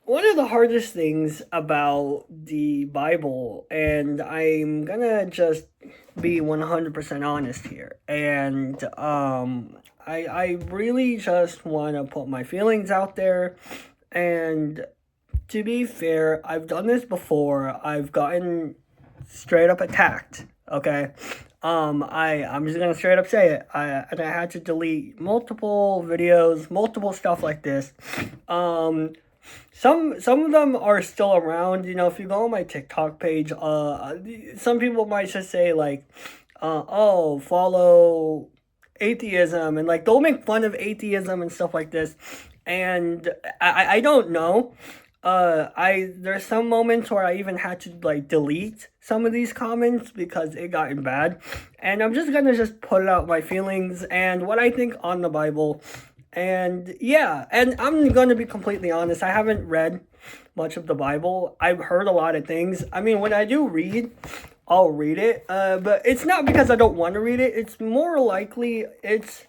one of the hardest things about the Bible, and I'm gonna just be 100% honest here, and I really just want to put my feelings out there, and to be fair, I've done this before. I've gotten straight up attacked. Okay. I'm just gonna straight up say it. I had to delete multiple videos, multiple stuff like this. Um, some of them are still around. You know, if you go on my TikTok page, some people might just say like, oh, follow atheism, and like they'll make fun of atheism and stuff like this. And I don't know. I there's some moments where I even had to like delete some of these comments because it got bad, and I'm just gonna just put out my feelings and what I think on the Bible, and yeah, and I'm gonna be completely honest. I haven't read much of the Bible. I've heard a lot of things. I mean, when I do read, I'll read it, but it's not because I don't want to read it. It's more likely it's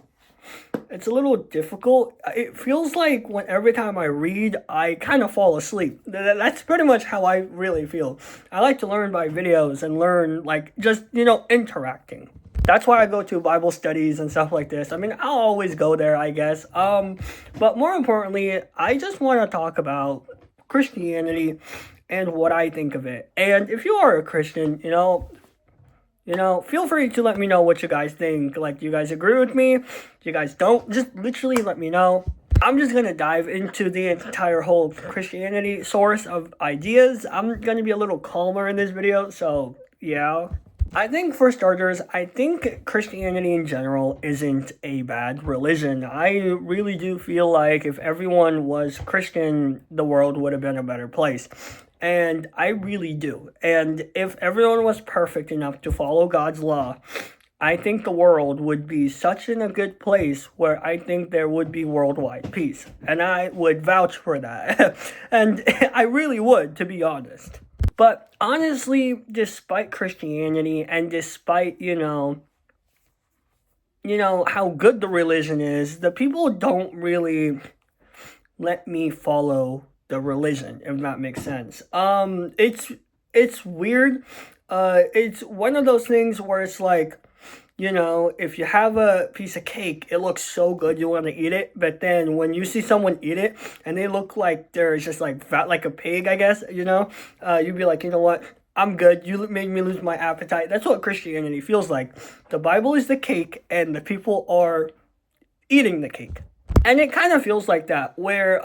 a little difficult. It feels like when every time I read, I kind of fall asleep. That's pretty much how I really feel. I like to learn by videos and learn like just, interacting. That's why I go to Bible studies and stuff like this. I mean, I'll always go there, I guess. But more importantly, I just want to talk about Christianity and what I think of it. And if you are a Christian, feel free to let me know what you guys think. Like, do you guys agree with me? Do you guys don't? Just literally let me know. I'm just going to dive into the entire whole Christianity source of ideas. I'm going to be a little calmer in this video, so yeah. I think, for starters, I think Christianity in general isn't a bad religion. I really do feel like if everyone was Christian, the world would have been a better place. And I really do. And if everyone was perfect enough to follow God's law, I think the world would be such in a good place where I think there would be worldwide peace. And I would vouch for that. And I really would, to be honest. But honestly, despite Christianity and despite, how good the religion is, the people don't really let me follow the religion, if that makes sense. It's weird. It's one of those things where it's like, if you have a piece of cake, it looks so good you want to eat it, but then when you see someone eat it and they look like they're just like fat like a pig, I guess, you'd be like, you know what? I'm good. You made me lose my appetite. That's what Christianity feels like. The Bible is the cake and the people are eating the cake. And it kind of feels like that, where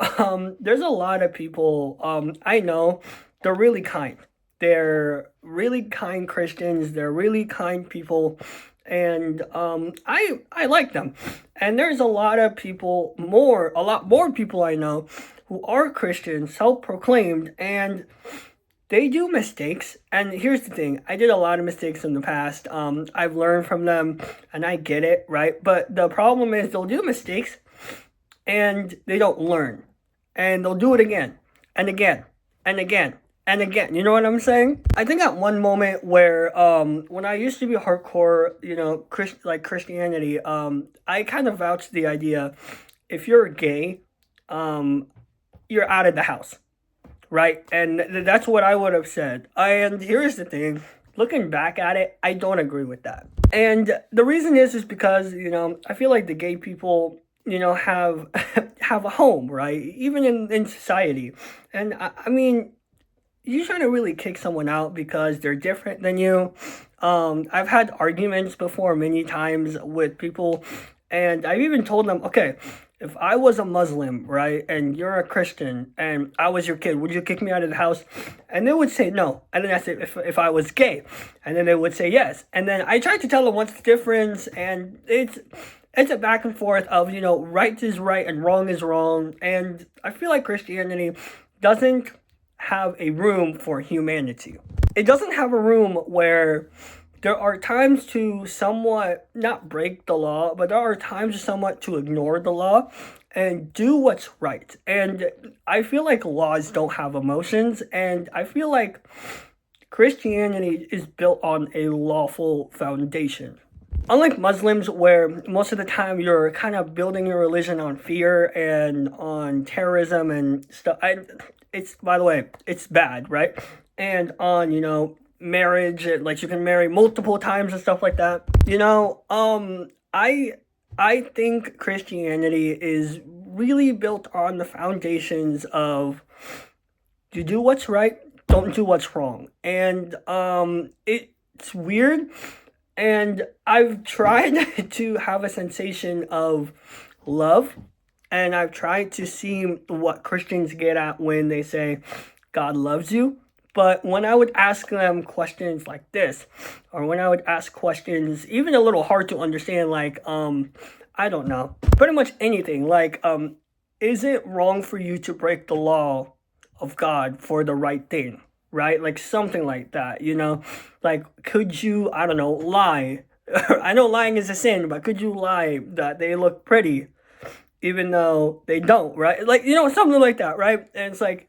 there's a lot of people I know, they're really kind. They're really kind Christians. They're really kind people. And I like them. And there's a lot of people, a lot more people I know who are Christians, self-proclaimed, and they do mistakes. And here's the thing, I did a lot of mistakes in the past. I've learned from them, and I get it, right? But the problem is they'll do mistakes, and they don't learn. And they'll do it again, and again, and again, and again. You know what I'm saying? I think at one moment where, when I used to be hardcore, Christianity, I kind of vouched the idea, if you're gay, you're out of the house, right? And that's what I would have said. And here's the thing, looking back at it, I don't agree with that. And the reason is because, I feel like the gay people, have have a home, right? Even in society. And I mean, you trying to really kick someone out because they're different than you. I've had arguments before many times with people, and I've even told them, okay, if I was a Muslim, right, and you're a Christian, and I was your kid, would you kick me out of the house? And they would say no. And then I said, if I was gay, and then they would say yes. And then I tried to tell them what's the difference, and it's a back and forth of, right is right and wrong is wrong. And I feel like Christianity doesn't have a room for humanity. It doesn't have a room where there are times to somewhat not break the law, but there are times somewhat to ignore the law and do what's right. And I feel like laws don't have emotions, and I feel like Christianity is built on a lawful foundation. unlike Muslims, where most of the time you're kind of building your religion on fear and on terrorism and stuff. It's, by the way, it's bad, right? And on, marriage, like you can marry multiple times and stuff like that. I think Christianity is really built on the foundations of you do what's right, don't do what's wrong. And it's weird, and I've tried to have a sensation of love, and I've tried to see what Christians get at when they say God loves you. But when I would ask them questions like this, or when I would ask questions even a little hard to understand, like, I don't know, pretty much anything, like, is it wrong for you to break the law of God for the right thing? Right? Like something like that, Like, could you, I don't know, lie? I know lying is a sin, but could you lie that they look pretty even though they don't, right? Like, something like that, right? And it's like,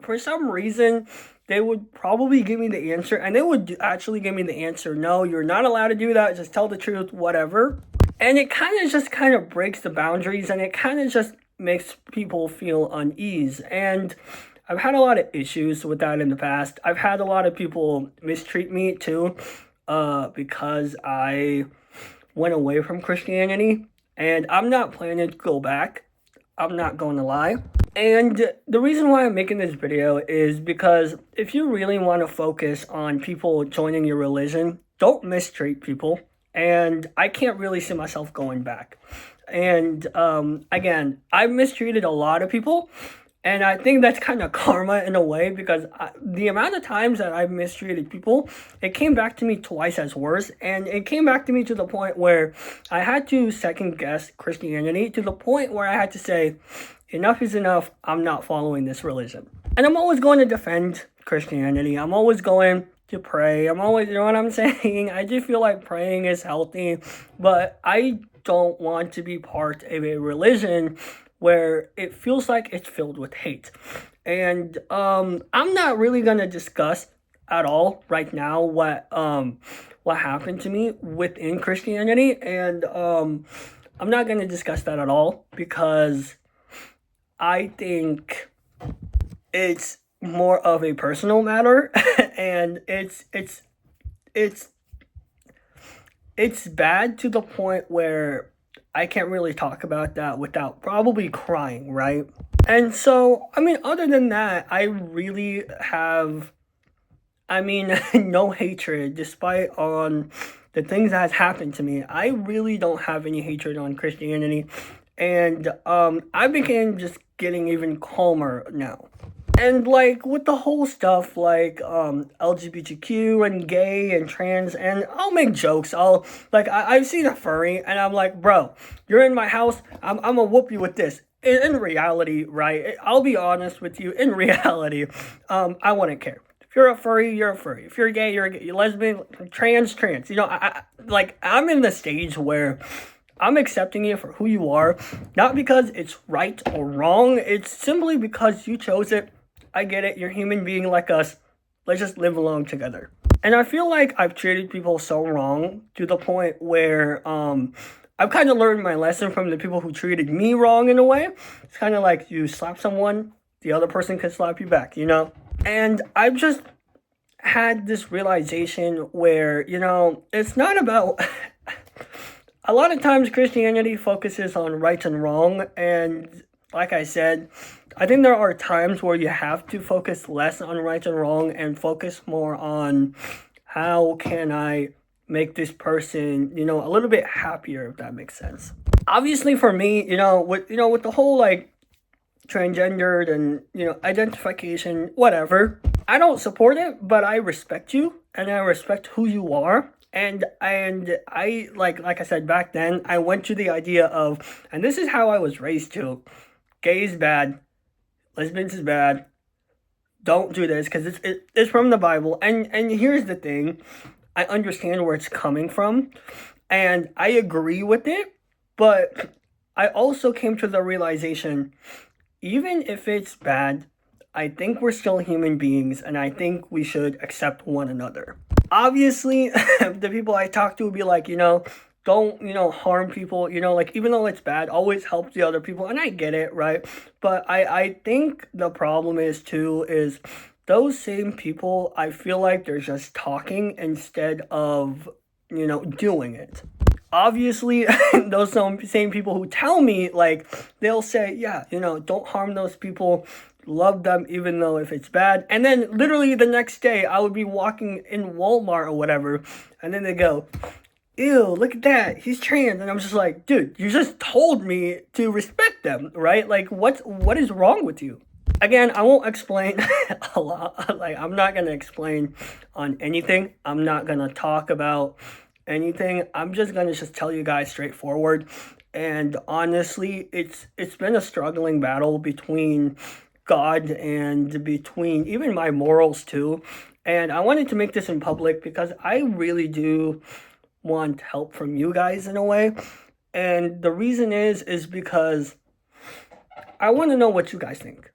for some reason, they would probably give me the answer, and they would actually give me the answer, no, you're not allowed to do that, just tell the truth, whatever. And it kind of breaks the boundaries, and it kind of just makes people feel unease. And I've had a lot of issues with that in the past. I've had a lot of people mistreat me too, because I went away from Christianity, and I'm not planning to go back. I'm not going to lie. And the reason why I'm making this video is because if you really want to focus on people joining your religion, don't mistreat people. And I can't really see myself going back. And again, I've mistreated a lot of people. And I think that's kind of karma in a way, because the amount of times that I've mistreated people, it came back to me twice as worse. And it came back to me to the point where I had to second guess Christianity, to the point where I had to say, enough is enough, I'm not following this religion. And I'm always going to defend Christianity. I'm always going to pray. I'm always, you know what I'm saying? I just feel like praying is healthy, but I don't want to be part of a religion where it feels like it's filled with hate. And I'm not really going to discuss at all right now what happened to me within Christianity. And I'm not going to discuss that at all, because I think it's more of a personal matter, and it's bad to the point where I can't really talk about that without probably crying, right? And so, other than that, I really have, no hatred, despite on the things that has happened to me. I really don't have any hatred on Christianity. And I became just getting even calmer now. And like with the whole stuff like LGBTQ and gay and trans, and I'll make jokes. I've seen a furry and I'm like, bro, you're in my house, I'm gonna whoop you with this. In reality, right, I'll be honest with you, in reality, I wouldn't care. If you're a furry, you're a furry. If you're gay, you're a gay. You're lesbian, trans. I'm in the stage where I'm accepting you for who you are, not because it's right or wrong. It's simply because you chose it. I get it. You're a human being like us. Let's just live along together. And I feel like I've treated people so wrong to the point where I've kind of learned my lesson from the people who treated me wrong in a way. It's kind of like you slap someone, the other person can slap you back, And I've just had this realization where, it's not about... A lot of times Christianity focuses on right and wrong, and like I said, I think there are times where you have to focus less on right and wrong and focus more on how can I make this person, a little bit happier, if that makes sense. Obviously for me, with the whole like transgendered and, identification, whatever, I don't support it, but I respect you and I respect who you are. And I, like I said back then, I went to the idea of, and this is how I was raised too, gay is bad, lesbians is bad, don't do this, because it's from the Bible. And here's the thing, I understand where it's coming from, and I agree with it, but I also came to the realization, even if it's bad, I think we're still human beings, and I think we should accept one another. Obviously, the people I talk to will be like, don't, harm people, like, even though it's bad, always help the other people. And I get it, right? But I think the problem is, too, is those same people, I feel like they're just talking instead of, doing it. Obviously, those same people who tell me, like, they'll say, yeah, don't harm those people, love them even though if it's bad. And then literally the next day, I would be walking in Walmart or whatever, and then they go, ew, look at that, he's trans. And I'm just like, dude, you just told me to respect them, right? Like, what is wrong with you? Again, I won't explain a lot. Like, I'm not gonna explain on anything. I'm not gonna talk about anything. I'm just gonna tell you guys straightforward. And honestly, it's been a struggling battle between God and between even my morals too. And I wanted to make this in public because I really do want help from you guys in a way. And the reason is because I want to know what you guys think.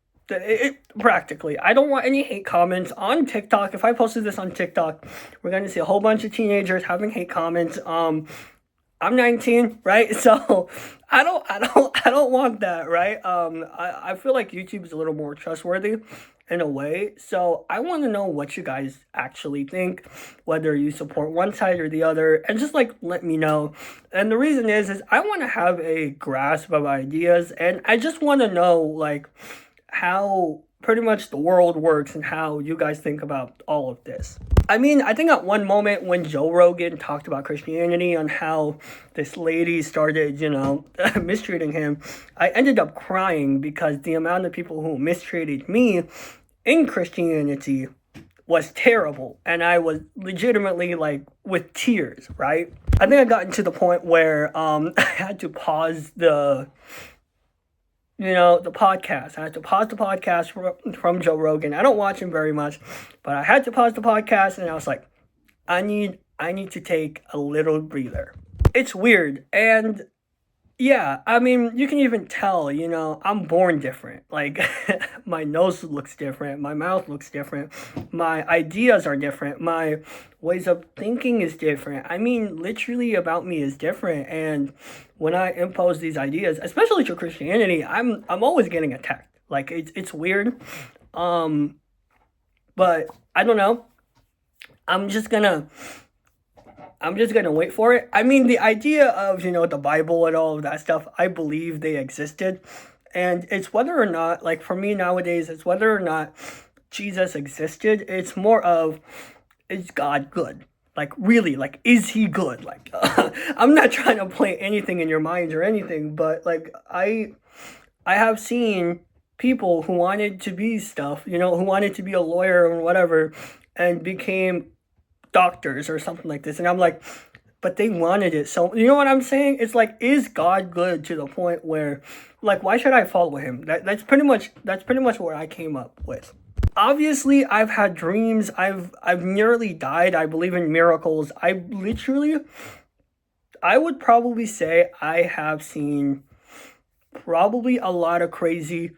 Practically, I don't want any hate comments on TikTok. If I posted this on TikTok, we're going to see a whole bunch of teenagers having hate comments. I'm 19, right? So I don't want that, right? I feel like YouTube is a little more trustworthy in a way. So I want to know what you guys actually think, whether you support one side or the other, and just like let me know. And the reason is I want to have a grasp of ideas, and I just want to know like how pretty much the world works and how you guys think about all of this. I mean, I think at one moment when Joe Rogan talked about Christianity and how this lady started, mistreating him, I ended up crying because the amount of people who mistreated me in Christianity was terrible. And I was legitimately like with tears, right? I think I gotten to the point where I had to pause the podcast. I had to pause the podcast from Joe Rogan. I don't watch him very much, but I had to pause the podcast, and I was like, I need to take a little breather. It's weird, and yeah, I mean, you can even tell, I'm born different. Like, my nose looks different, my mouth looks different, my ideas are different, my ways of thinking is different. I mean, literally about me is different, and when I impose these ideas, especially to Christianity, I'm always getting attacked. Like, it's weird, but I don't know. I'm just gonna wait for it. I mean, the idea of, the Bible and all of that stuff, I believe they existed. And it's whether or not, like for me nowadays, it's whether or not Jesus existed. It's more of, is God good? Like, really, like, is he good? Like, I'm not trying to play anything in your minds or anything, but like, I have seen people who wanted to be stuff, who wanted to be a lawyer or whatever, and became doctors or something like this, and I'm like, but they wanted it. So you know what I'm saying? It's like, is God good to the point where, like, why should I follow him? That's pretty much where I came up with. Obviously, I've had dreams. I've nearly died. I believe in miracles. I would probably say I have seen probably a lot of crazy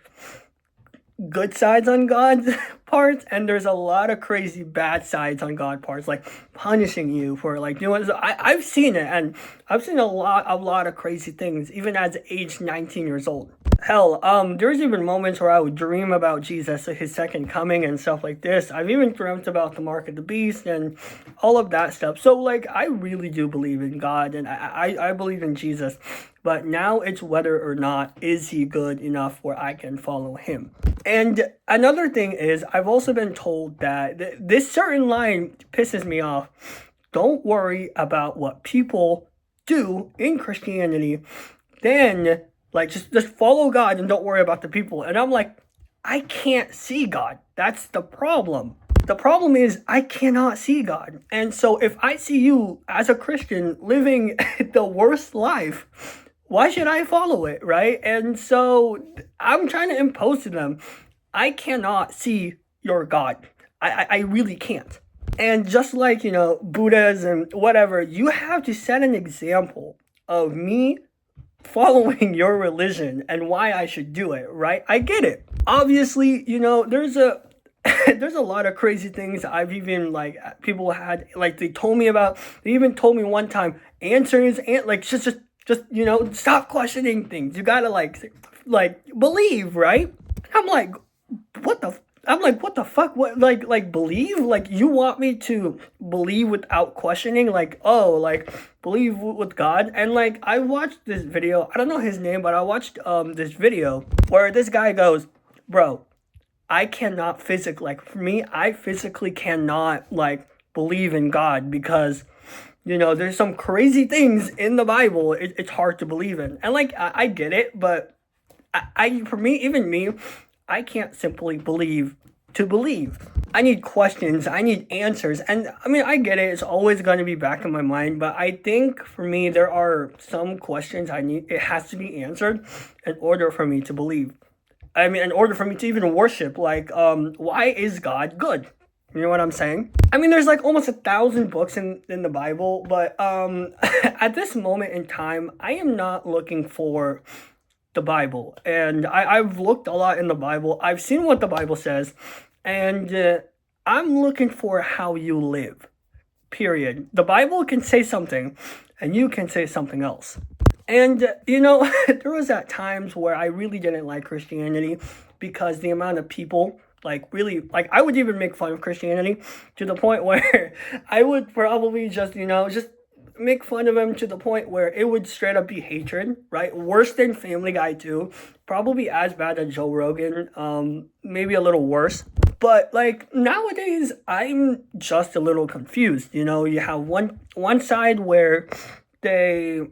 good sides on God's parts, and there's a lot of crazy bad sides on God's parts, like punishing you for like doing. I've seen it, and I've seen a lot of crazy things, even as age 19 years old. Hell, there's even moments where I would dream about Jesus, his second coming, and stuff like this. I've even dreamt about the mark of the beast and all of that stuff. So like, I really do believe in God, and I believe in Jesus. But now it's whether or not is he good enough where I can follow him. And another thing is, I've also been told that this certain line pisses me off. Don't worry about what people do in Christianity. Then, like, just follow God and don't worry about the people. And I'm like, I can't see God. That's the problem. The problem is I cannot see God. And so if I see you as a Christian living the worst life, why should I follow it, right? And so I'm trying to impose to them, I cannot see your God. I really can't. And just like, Buddhas and whatever, you have to set an example of me following your religion and why I should do it, right? I get it. Obviously, there's a there's a lot of crazy things I've even like people had like they told me about. They even told me one time answers and like just stop questioning things. You gotta like believe, right? I'm like, what the? I'm like, what the fuck? What like believe? Like you want me to believe without questioning? Like like believe with God? And like I watched this video. I don't know his name, but I watched this video where this guy goes, bro, I cannot physically, like for me, I physically cannot like believe in God because there's some crazy things in the Bible. It's hard to believe in, and like I get it, but for me, even me, I can't simply believe to believe. I need questions. I need answers, and I mean I get it. It's always going to be back in my mind, but I think for me there are some questions I need. It has to be answered in order for me to believe. I mean, in order for me to even worship, like, why is God good? You know what I'm saying? I mean, there's like almost 1,000 books in the Bible, but at this moment in time, I am not looking for the Bible. And I've looked a lot in the Bible. I've seen what the Bible says, and I'm looking for how you live, period. The Bible can say something, and you can say something else. And, there was at times where I really didn't like Christianity because the amount of people, like, really, like, I would even make fun of Christianity to the point where I would probably just make fun of him to the point where it would straight up be hatred, right? Worse than Family Guy too. Probably as bad as Joe Rogan, maybe a little worse. But like nowadays, I'm just a little confused. You have one side where they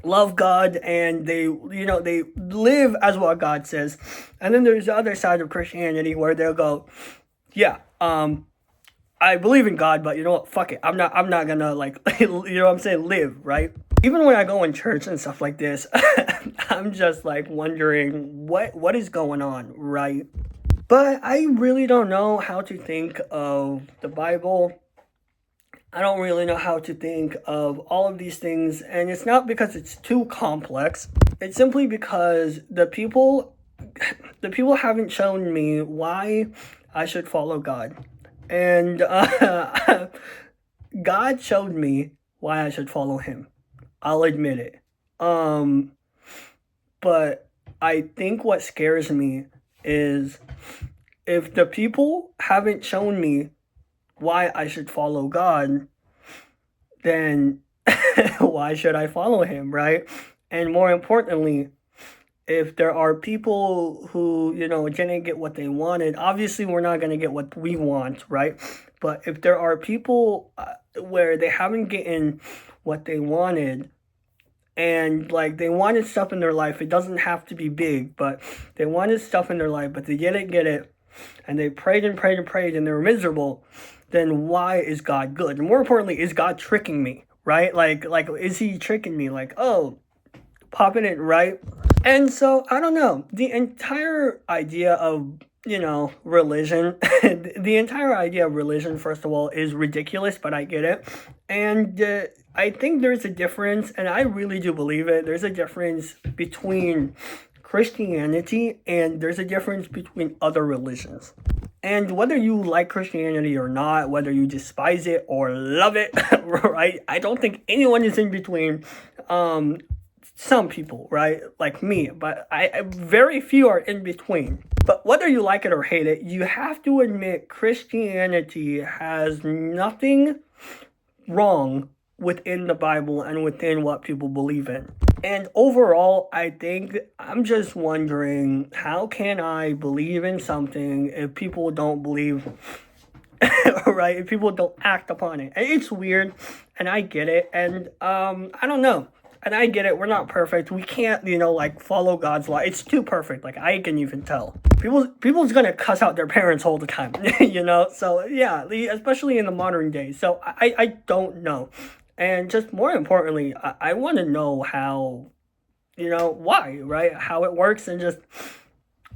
love God and they live as what God says, and then there's the other side of Christianity where they'll go, yeah, I believe in God, but you know what, fuck it, I'm not gonna like what I'm saying, live, right? Even when I go in church and stuff like this, I'm just like wondering what is going on, right? But I really don't know how to think of the Bible. I don't really know how to think of all of these things, and it's not because it's too complex. It's simply because the people haven't shown me why I should follow God. And God showed me why I should follow him. I'll admit it. But I think what scares me is if the people haven't shown me why I should follow God, then why should I follow him, right? And more importantly, if there are people who, didn't get what they wanted, obviously we're not going to get what we want, right? But if there are people where they haven't gotten what they wanted, and like they wanted stuff in their life, it doesn't have to be big, but they wanted stuff in their life, but they didn't get it, and they prayed and prayed and prayed, and they were miserable, then why is God good? And more importantly, is God tricking me, right? Like is he tricking me? Like, oh, popping it, right? And so, I don't know. The entire idea of, religion, the entire idea of religion, first of all, is ridiculous, but I get it. And I think there's a difference, and I really do believe it. There's a difference between Christianity and there's a difference between other religions. And whether you like Christianity or not, whether you despise it or love it, right? I don't think anyone is in between. Some people, right? Like me, but very few are in between. But whether you like it or hate it, you have to admit Christianity has nothing wrong within the Bible and within what people believe in. And overall, I think I'm just wondering, how can I believe in something if people don't believe, right? If people don't act upon it. And it's weird, and I get it, and I don't know. And I get it, we're not perfect. We can't, follow God's law. It's too perfect. Like, I can even tell. People's gonna cuss out their parents all the time, So, yeah, especially in the modern day. So, I don't know. And just more importantly, I want to know how, why, right? How it works, and just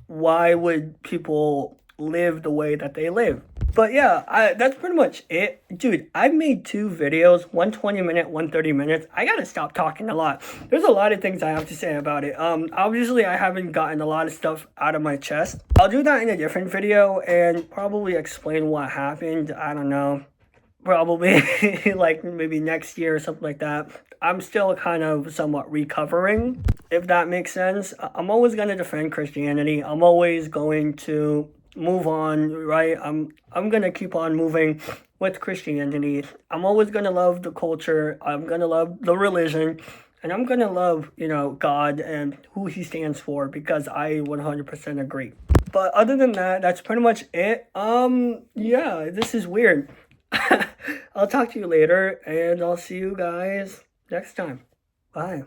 why would people live the way that they live. But yeah, that's pretty much it. Dude, I've made 2 videos, one 20-minute, one 30 minutes. I gotta stop talking a lot. There's a lot of things I have to say about it. Obviously I haven't gotten a lot of stuff out of my chest. I'll do that in a different video and probably explain what happened. I don't know. Probably like maybe next year or something like that. I'm still kind of somewhat recovering, if that makes sense. I'm always going to defend Christianity. I'm always going to move on, right? I'm going to keep on moving with Christianity. I'm always going to love the culture. I'm going to love the religion. And I'm going to love, you know, God and who he stands for, because I 100% agree. But other than that, that's pretty much it. Yeah, this is weird. I'll talk to you later, and I'll see you guys next time. Bye.